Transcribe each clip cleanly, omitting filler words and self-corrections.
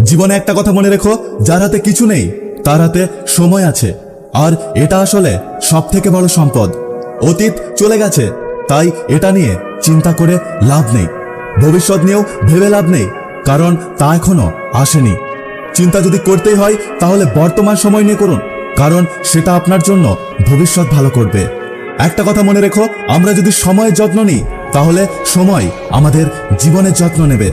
জীবনে একটা কথা মনে রেখো, যার হাতে কিছু নেই তার হাতে সময় আছে, আর এটা আসলে সব থেকে বড় সম্পদ। অতীত চলে গেছে, তাই এটা নিয়ে চিন্তা করে লাভ নেই। ভবিষ্যৎ নিয়েও ভেবে লাভ নেই, কারণ তা এখনো আসেনি। চিন্তা যদি করতেই হয় তাহলে বর্তমান সময় নিয়ে করুন, কারণ সেটা আপনার জন্য ভবিষ্যৎ ভালো করবে। একটা কথা মনে রেখো, আমরা যদি সময়ের যত্ন নিই তাহলে সময় আমাদের জীবনের যত্ন নেবে।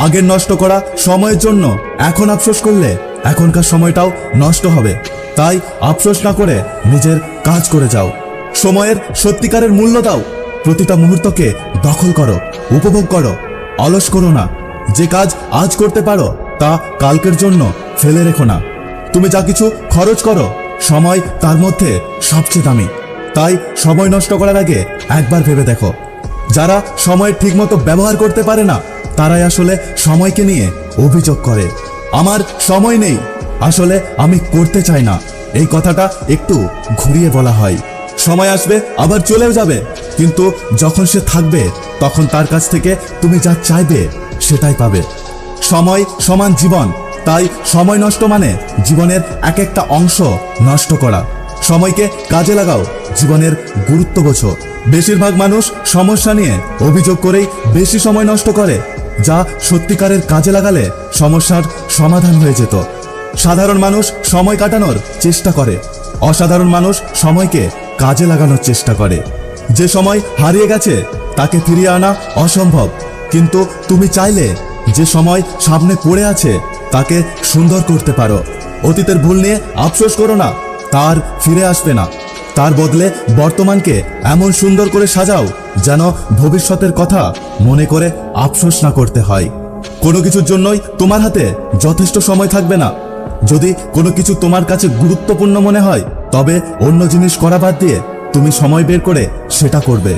আগের নষ্ট করা সময়ের জন্য এখন আফসোস করলে এখনকার সময়টাও নষ্ট হবে। তাই আফসোস না করে নিজের কাজ করে যাও। সময়ের সত্যিকারের মূল্য দাও। প্রতিটা মুহূর্তকে দখল করো, উপভোগ করো, অলস করো না। যে কাজ আজ করতে পারো তা কালকের জন্য ফেলে রেখো না। তুমি যা কিছু খরচ করো, সময় তার মধ্যে সবচেয়ে দামি। তাই সময় নষ্ট করার আগে একবার ভেবে দেখো। যারা সময় ঠিকমতো ব্যবহার করতে পারে না তারাই আসলে সময়কে নিয়ে অভিযোগ করে। আমার সময় নেই, আসলে আমি করতে চাই না, এই কথাটা একটু ঘুরিয়ে বলা হয়। সময় আসবে আবার চলেও যাবে, কিন্তু যখন সে থাকবে তখন তার কাছ থেকে তুমি যা চাইবে সেটাই পাবে। সময় সমান জীবন, তাই সময় নষ্ট মানে জীবনের এক একটা অংশ নষ্ট করা। সময়কে কাজে লাগাও, জীবনের গুরুত্ব বোঝো। বেশিরভাগ মানুষ সমস্যা নিয়ে অভিযোগ করেই বেশি সময় নষ্ট করে, যা সত্যিকারের কাজে লাগালে সমস্যার সমাধান হয়ে যেত। সাধারণ মানুষ সময় কাটানোর চেষ্টা করে, অসাধারণ মানুষ সময়কে কাজে লাগানোর চেষ্টা করে। যে সময় হারিয়ে গেছে তাকে ফিরিয়ে আনা অসম্ভব, কিন্তু তুমি চাইলে যে সময় সামনে পড়ে আছে তাকে সুন্দর করতে পারো। অতীতের ভুল নিয়ে আফসোস করো না, তার ফিরে আসবে না। তার বদলে বর্তমানকে এমন সুন্দর করে সাজাও যেন ভবিষ্যতের কথা মনে করে আফসোস না করতে হয়। কোনো কিছুর জন্যই তোমার হাতে যথেষ্ট সময় থাকবে না। যদি কোনো কিছু তোমার কাছে গুরুত্বপূর্ণ মনে হয় তবে অন্য জিনিস করা বাদ দিয়ে তুমি সময় বের করে সেটা করবে।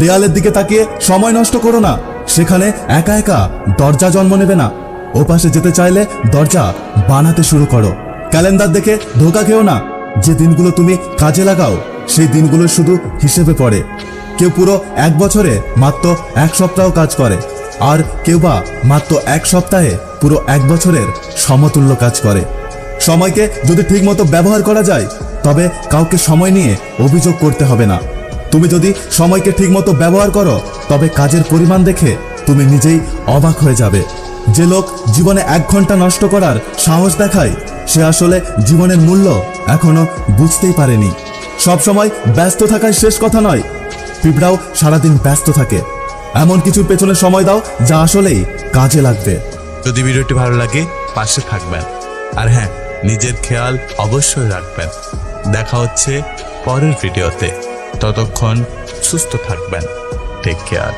দেয়ালের দিকে তাকিয়ে সময় নষ্ট করো না, সেখানে একা একা দরজা জন্ম নেবে না। ওপাশে যেতে চাইলে দরজা বানাতে শুরু করো। ক্যালেন্ডার দেখে ধোঁকা খেও না, যে দিনগুলো তুমি কাজে লাগাও সেই দিনগুলো শুধু হিসেবে পড়ে। কেউ পুরো এক বছরে মাত্র এক সপ্তাহ কাজ করে, আর কেউ বা মাত্র এক সপ্তাহে পুরো এক বছরের সমতুল্য কাজ করে। সময়কে যদি ঠিকমতো ব্যবহার করা যায় তবে কাউকে সময় নিয়ে অভিযোগ করতে হবে না। তুমি যদি সময়কে ঠিকমতো ব্যবহার করো তবে কাজের পরিমাণ দেখে তুমি নিজেই অবাক হয়ে যাবে। যে লোক জীবনে 1 ঘন্টা নষ্ট করার সাহস দেখায় সে আসলে জীবনের মূল্য এখনো বুঝতেই পারেনি। সবসময় ব্যস্ত থাকাই শেষ কথা নয়, পিঁপড়াও সারাদিন ব্যস্ত থাকে। এমন কিছুর পেছনে সময় দাও যা আসলেই কাজে লাগবে। যদি ভিডিওটি ভালো লাগে পাশে থাকবেন, আর হ্যাঁ, নিজের খেয়াল অবশ্যই রাখবেন। দেখা হচ্ছে পরের ভিডিওতে, ততক্ষণ সুস্থ থাকবেন। Take care.